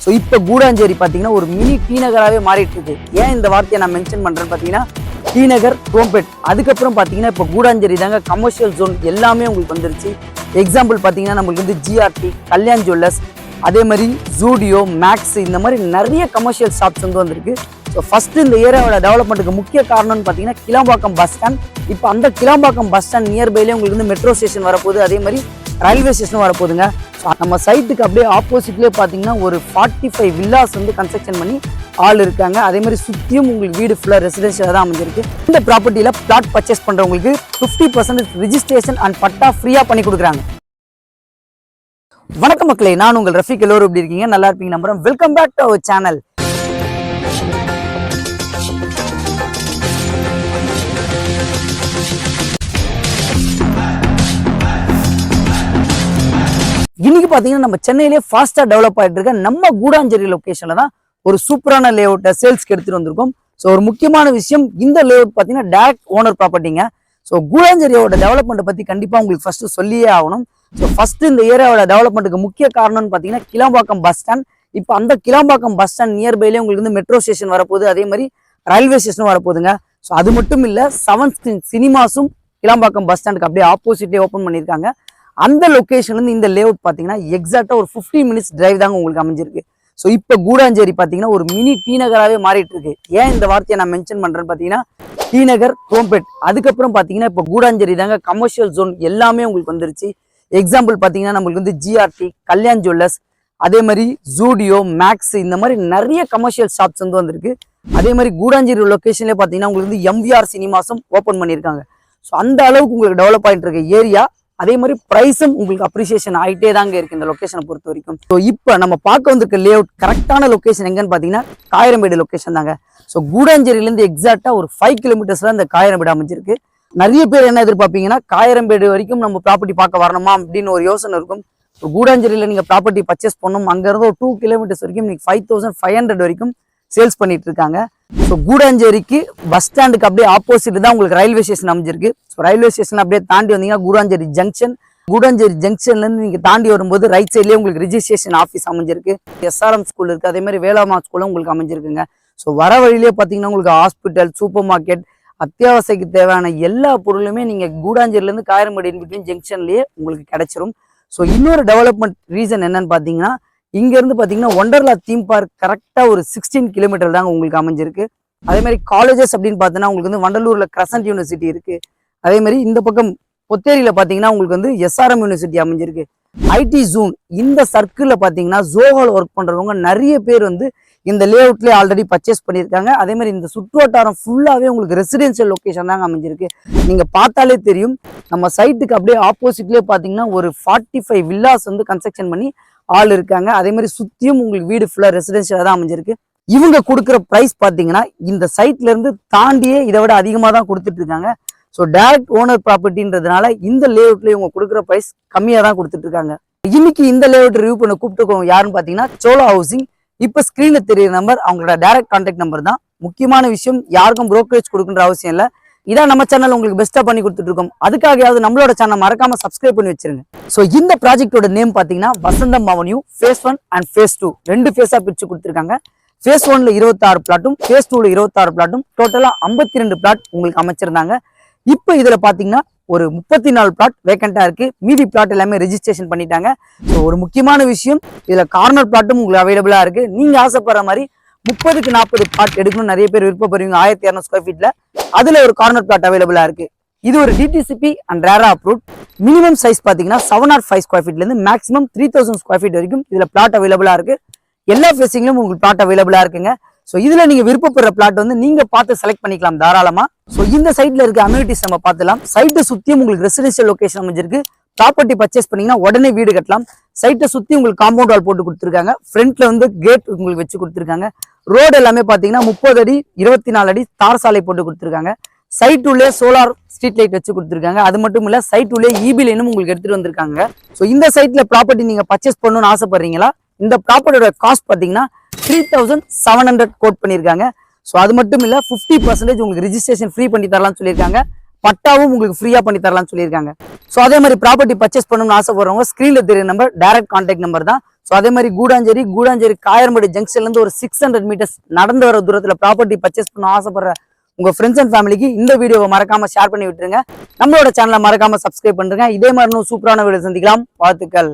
So இப்போ கூடாஞ்சேரி பார்த்தீங்கன்னா ஒரு மினி டி நகராகவே மாறிட்டு இருக்கு. ஏன் இந்த வார்த்தையை நான் மென்ஷன் பண்ணுறேன்னு பார்த்தீங்கன்னா, டி நகர், குரோம்பேட், அதுக்கப்புறம் பார்த்தீங்கன்னா இப்போ கூடாஞ்சேரி தாங்க கமர்ஷியல் ஜோன் எல்லாமே உங்களுக்கு வந்துருச்சு. எக்ஸாம்பிள் பார்த்தீங்கன்னா நம்மளுக்கு வந்து ஜிஆர்டி, கல்யாண் ஜுவல்லர்ஸ், அதே மாதிரி ஜூடியோ, மேக்ஸ், இந்த மாதிரி நிறைய கமர்ஷியல் ஷாப்ஸ் வந்து வந்திருக்கு. ஸோ ஃபஸ்ட்டு இந்த ஏரியாவோட டெவலப்மெண்ட்டுக்கு முக்கிய காரணம்னு பார்த்தீங்கன்னா கிளாம்பாக்கம் பஸ் ஸ்டாண்ட். இப்போ அந்த கிளாம்பாக்கம் பஸ் ஸ்டாண்ட் நியர்பைலேயே உங்களுக்கு வந்து மெட்ரோ ஸ்டேஷன் வரப்போகுது, அதே மாதிரி ரயில்வே ஸ்டேஷனும் வரப்போகுதுங்க. ஸோ நம்ம சைட்டுக்கு அப்படியே ஆப்போசிட்லேயே பார்த்தீங்கன்னா ஒரு 45 வில்லாஸ் வந்து கன்ஸ்ட்ரக்ஷன் பண்ணி ஆள் இருக்காங்க. அதே மாதிரி சுற்றியும் உங்களுக்கு வீடு ஃபுல்லாக ரெசிடென்ஷியலாக தான் அமைஞ்சிருக்கு. இந்த ப்ராப்பர்ட்டியில் பிளாட் பர்ச்சேஸ் பண்ணுறவங்களுக்கு 50% ரிஜிஸ்ட்ரேஷன் அண்ட் பட்டா ஃப்ரீயாக பண்ணி கொடுக்குறாங்க. வணக்கம் மக்களே, நான் உங்கள் ரஃபீக். எல்லோரும் எப்படி இருக்கீங்க? நல்லா இருப்பீங்க நம்புறேன். Welcome back to our channel. இன்னைக்கு பாத்தீங்கன்னா நம்ம சென்னையிலேயே ஃபாஸ்டா டெவலப் ஆயிட்டு இருக்க நம்ம கூடாஞ்சேரி லொகேஷன்ல தான் ஒரு சூப்பரான லே அவுட்டை சேல்ஸ்க்கு எடுத்துட்டு வந்திருக்கோம். ஸோ ஒரு முக்கியமான விஷயம், இந்த லே அவுட் பார்த்தீங்கன்னா டைரக்ட் ஓனர் ப்ராப்பர்ட்டிங்க. ஸோ கூடாஞ்சேரியோட டெவலப்மெண்ட் பத்தி கண்டிப்பா உங்களுக்கு ஃபர்ஸ்ட் சொல்லியே ஆகணும். ஸோ ஃபர்ஸ்ட் இந்த ஏரியாவோட டெவலப்மெண்ட்டுக்கு முக்கிய காரணம்னு பார்த்தீங்கன்னா கிளாம்பாக்கம் பஸ் ஸ்டாண்ட். இப்போ அந்த கிளாம்பாக்கம் பஸ் ஸ்டாண்ட் நியர்பைலேயே உங்களுக்கு வந்து மெட்ரோ ஸ்டேஷன் வரப்போகுது, அதே மாதிரி ரயில்வே ஸ்டேஷனும் வரப்போகுதுங்க. ஸோ அது மட்டும் இல்லை, 7 ஸ்கிரீன் சினிமாஸும் கிளாம்பாக்கம் பஸ் ஸ்டாண்டுக்கு அப்படியே ஆப்போசிட்லேயே ஓப்பன் பண்ணியிருக்காங்க. அந்த லொக்கேஷன்லேருந்து இந்த லே அவுட் பார்த்தீங்கன்னா எக்ஸாக்டாக ஒரு 15 மினிட்ஸ் டிரைவ் தாங்க உங்களுக்கு அமைஞ்சிருக்கு. ஸோ இப்போ கூடாஞ்சேரி பார்த்தீங்கன்னா ஒரு மினி டி நகராகவே மாறிட்டு இருக்கு. ஏன் இந்த வார்த்தையை நான் மென்ஷன் பண்ணுறேன்னு பார்த்தீங்கன்னா, டி நகர், குரோம்பேட், அதுக்கப்புறம் பார்த்தீங்கன்னா இப்போ கூடாஞ்சேரி தாங்க கமர்ஷியல் ஜோன் எல்லாமே உங்களுக்கு வந்துருச்சு. எக்ஸாம்பிள் பார்த்தீங்கன்னா நம்மளுக்கு வந்து ஜிஆர்டி, கல்யாண் ஜுவல்லர்ஸ், அதே மாதிரி ஜூடியோ, மேக்ஸ், இந்த மாதிரி நிறைய கமர்ஷியல் ஷாப்ஸ் வந்து வந்திருக்கு. அதே மாதிரி கூடாஞ்சேரி லொக்கேஷன்லேயே பார்த்தீங்கன்னா உங்களுக்கு வந்து எம்விஆர் சினிமாஸும் ஓப்பன் பண்ணியிருக்காங்க. ஸோ அந்த அளவுக்கு உங்களுக்கு டெவலப் ஆகிட்டு இருக்க ஏரியா. அதே மாதிரி பிரைஸும் உங்களுக்கு அப்ரிசியேஷன் ஆகிட்டே தாங்க இருக்கு இந்த லொக்கேஷனை பொறுத்த வரைக்கும். ஸோ இப்போ நம்ம பார்க்க வந்திருக்க லே அவுட் கரெக்டான லொக்கேஷன் எங்கன்னு பார்த்தீங்கன்னா காயிரம்பேடு லொக்கேஷன் தாங்க. ஸோ கூடாஞ்சேரியிலேருந்து எக்ஸாக்டா ஒரு 5 கிலோமீட்டர்ஸ்ல இந்த காயிரம்பேடு அமைஞ்சிருக்கு. நிறைய பேர் என்ன எதிர்பார்ப்பீங்கன்னா, காயிரம்பேடு வரைக்கும் நம்ம ப்ராப்பர்ட்டி பார்க்க வரணுமா அப்படின்னு ஒரு யோசனை இருக்கும். இப்போ கூடாஞ்சேரியில் நீங்கள் ப்ராப்பர்ட்டி பர்ச்சேஸ் பண்ணணும், அங்கேருந்து ஒரு 2 கிலோமீட்டர்ஸ் வரைக்கும் நீங்கள் 5500 வரைக்கும் சேல்ஸ் பண்ணிட்டு இருக்காங்க. ஸோ கூடாஞ்சேரிக்கு பஸ் ஸ்டாண்டுக்கு அப்படியே ஆப்போசிட் தான் உங்களுக்கு ரயில்வே ஸ்டேஷன் அமைஞ்சிருக்கு. ஸோ ரயில்வே ஸ்டேஷன் அப்படியே தாண்டி வந்தீங்கன்னா கூடாஞ்சேரி ஜங்ஷன். கூடாஞ்சேரி ஜங்ஷன்லேருந்து நீங்கள் தாண்டி வரும்போது ரைட் சைட்லேயே உங்களுக்கு ரிஜிஸ்ட்ரேஷன் ஆஃபீஸ் அமைஞ்சிருக்கு. எஸ்ஆர்எம் ஸ்கூல் இருக்குது, அதே மாதிரி வேளாமா ஸ்கூலும் உங்களுக்கு அமைஞ்சிருக்குங்க. ஸோ வர வழியிலே பார்த்தீங்கன்னா உங்களுக்கு ஹாஸ்பிட்டல், சூப்பர் மார்க்கெட், அத்தியாவசியக்கு தேவையான எல்லா பொருளுமே நீங்கள் கூடாஞ்சேரியிலேருந்து காயிரம்பேடு இன்பிட்வீன் ஜங்ஷன்லேயே உங்களுக்கு கிடைச்சிரும். ஸோ இன்னொரு டெவலப்மெண்ட் ரீசன் என்னன்னு பார்த்தீங்கன்னா, இங்கேருந்து பார்த்தீங்கன்னா ஒண்டர்லா தீம் பார்க் கரெக்டாக ஒரு 16 கிலோமீட்டர் தாங்க உங்களுக்கு அமைஞ்சிருக்கு. அதே மாதிரி காலேஜஸ் அப்படின்னு பார்த்தீங்கன்னா உங்களுக்கு வந்து வண்டலூரில் கிரசன்ட் யூனிவர்சிட்டி இருக்குது. அதே மாதிரி இந்த பக்கம் பொத்தேரியில் பார்த்தீங்கன்னா உங்களுக்கு வந்து எஸ்ஆர்எம் யூனிவர்சிட்டி அமைஞ்சிருக்கு. ஐடி ஜோன் இந்த சர்க்கிளில் பார்த்தீங்கன்னா ஜோஹோவில் ஒர்க் பண்ணுறவங்க நிறைய பேர் வந்து இந்த லே அவுட்லேயே ஆல்ரெடி பர்ச்சேஸ் பண்ணியிருக்காங்க. அதே மாதிரி இந்த சுற்றுவட்டாரம் ஃபுல்லாகவே உங்களுக்கு ரெசிடென்ஷியல் லொக்கேஷன் தாங்க அமைஞ்சிருக்கு. நீங்கள் பார்த்தாலே தெரியும், நம்ம சைட்டுக்கு அப்படியே ஆப்போசிட்லேயே பார்த்தீங்கன்னா ஒரு 45 வில்லாஸ் வந்து கன்ஸ்ட்ரக்ஷன் பண்ணி ஆள் இருக்காங்க. அதே மாதிரி சுற்றியும் உங்களுக்கு வீடு ஃபுல்லாக ரெசிடென்ஷியலாக தான் அமைஞ்சிருக்கு. இவங்க கொடுக்குற ப்ரைஸ் பார்த்தீங்கன்னா இந்த சைட்ல இருந்து தாண்டியே இதை விட அதிகமாக தான் கொடுத்துட்டு இருக்காங்க. ஸோ டைரக்ட் ஓனர் ப்ராப்பர்ட்டின்றதுனால இந்த லே அவுட்ல இவங்க கொடுக்குற ப்ரைஸ் கம்மியாக தான் கொடுத்துட்டு இருக்காங்க. இன்னைக்கு இந்த லே அவுட் ரிவ்யூ பண்ண கூப்பிட்டுருக்கோம் யாருன்னு பார்த்தீங்கன்னா சோலா ஹவுசிங். இப்போ ஸ்க்ரீன்ல தெரியுற நம்பர் அவங்களோட டைரக்ட் கான்டாக்ட் நம்பர் தான். முக்கியமான விஷயம், யாருக்கும் புரோக்கரேஜ் கொடுக்குற அவசியம் இல்லை. இதான் நம்ம சேனல் உங்களுக்கு பெஸ்ட்டாக பண்ணி கொடுத்துட்டு இருக்கோம். அதுக்காகயாவது நம்மளோட சேனல் மறக்காம சப்ஸ்கிரைப் பண்ணி வச்சிருங்க. ஸோ இந்த ப்ராஜெக்டோட நேம் பார்த்தீங்கன்னா வசந்தம் அவென்யூ ஃபேஸ் 1 அண்ட் ஃபேஸ் 2 2 ஃபேஸாக பிரிச்சு கொடுத்துருக்காங்க. ஃபேஸ் 1ல 26 பிளாட்டும் ஃபேஸ் 2ல 26 பிளாட்டும் டோட்டலாக 52 பிளாட் உங்களுக்கு அமைச்சிருந்தாங்க. இப்போ இதில் பார்த்தீங்கன்னா ஒரு 34 பிளாட் வேக்கண்டா இருக்கு. மீதி பிளாட் எல்லாமே ரெஜிஸ்ட்ரேஷன் பண்ணிட்டாங்க. ஸோ ஒரு முக்கியமான விஷயம், இதில் கார்னர் பிளாட்டும் உங்களுக்கு அவைலபிளா இருக்கு. நீங்க ஆசைப்படுற மாதிரி 30க்கு 40 பிளாட் எடுக்கணும் நிறைய பேர் விருப்பப்படுவீங்க. 1200 ஸ்கொயர் ஃபீட்ல அதுல ஒரு கார்னர் பிளாட் அவைலபிளா இருக்கு. இது ஒரு டிடிசிபி அண்ட் ரேரா அப்ரூவ்ட். மினிமம் சைஸ் பாத்தீங்கன்னா 705 ஸ்கொயர் ஃபீட்ல இருந்து மேக்ஸிமம் 3000 ஸ்கொயர் ஃபீட் வரைக்கும் இதுல பிளாட் அவைலபிளா இருக்கு. எல்லா ஃபேசிங்லயும் உங்களுக்கு பிளாட் அவைலபிளா இருக்குங்க. ஸோ இதுல நீங்க விருப்பப்படுற பிளாட் வந்து நீங்க பார்த்து செலக்ட் பண்ணிக்கலாம் தாராளமா. ஸோ இந்த சைட்ல இருக்க அம்யூனிட்டிஸ் நம்ம பார்த்துலாம். சைட்டை சுத்தியும் உங்களுக்கு ரெசிடென்ஷியல் லொகேஷன் அமைஞ்சிருக்கு. ப்ராப்பர்ட்டி பர்ச்சேஸ் பண்ணீங்கன்னா உடனே வீடு கட்டலாம். சைட்டை சுத்தி உங்களுக்கு காம்பவுண்ட் வால் போட்டு கொடுத்துருக்காங்க. ஃப்ரண்ட்ல வந்து கேட் உங்களுக்கு வச்சு கொடுத்துருக்காங்க. ரோடு எல்லாமே பாத்தீங்கன்னா 30 அடி 24 அடி தார் சாலை போட்டு கொடுத்துருக்காங்க. சைட் உள்ளே சோலார் ஸ்ட்ரீட் லைட் வச்சு கொடுத்துருக்காங்க. அது மட்டும் இல்ல சைட் உள்ளே இபி லைனும் உங்களுக்கு எடுத்துட்டு வந்திருக்காங்க. ஸோ இந்த சைட்ல ப்ராப்பர்ட்டி நீங்க பர்ச்சேஸ் பண்ணணும்னு ஆசைப்படுறீங்களா? இந்த ப்ராப்பர்ட்டியோட காஸ்ட் பாத்தீங்கன்னா 3700 கோட் பண்ணியிருக்காங்க. ஸோ அது மட்டும் இல்ல 50% உங்களுக்கு ரிஜிஸ்ட்ரேஷன் ஃப்ரீ பண்ணி தரலாம்னு சொல்லியிருக்காங்க. பட்டாவும் உங்களுக்கு ஃப்ரீயா பண்ணி தரலாம்னு சொல்லியிருக்காங்க. ஸோ அதே மாதிரி ப்ராப்பர்ட்டி பர்ச்சேஸ் பண்ணணும்னு ஆசைப்படுறவங்க ஸ்க்ரீன்ல தெரிய நம்பர் டைரக்ட் கான்டாக்ட் நம்பர் தான். ஸோ அதே மாதிரி கூடாஞ்சேரி காயர்மடி ஜங்ஷன்ல இருந்து ஒரு 600 மீட்டர்ஸ் நடந்து வர தூரத்துல ப்ராப்பர்ட்டி பர்ச்சேஸ் பண்ண ஆசைப்படுற உங்க ஃப்ரெண்ட்ஸ் அண்ட் ஃபேமிலிக்கு இந்த வீடியோவை மறக்காம ஷேர் பண்ணி விட்டுருங்க. நம்மளோட சேனலை மறக்காம சப்ஸ்கிரைப் பண்ணுங்க. இதே மாதிரி சூப்பரான வீடியோ சந்திக்கலாம். வாழ்த்துக்கள்.